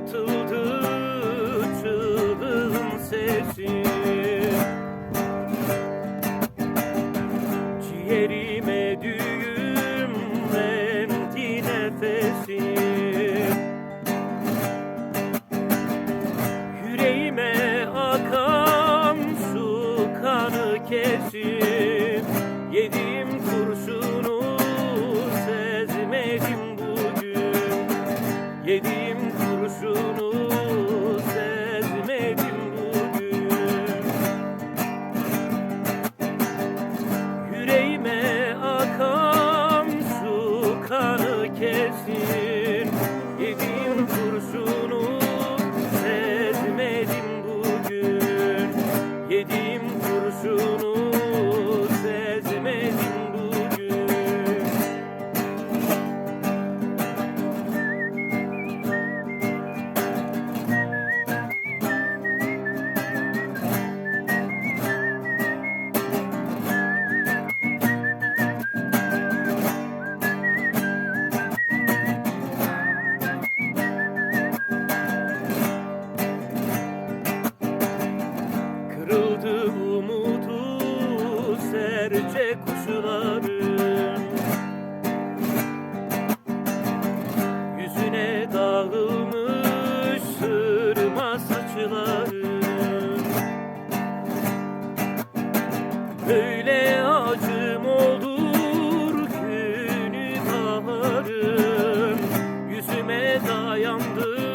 yırtıldı çığlığın sesi. Ciğerime düğümlendi nefesim. Yüreğime akan su kanı kesip, yediğim kurşunu sezmedim bugün. Yediğim kurşunu sezmedim bugün. Yüreğime akan su kanı kesin, yediğim kurşunu sezmedim bugün. Yediğim kurşunu sezmedim bugün. Kırıldı umudu serçe kuşların, yüzüne dağılmış sırma saçların. Böyle acım olur günü baharın, yüzüme dayandı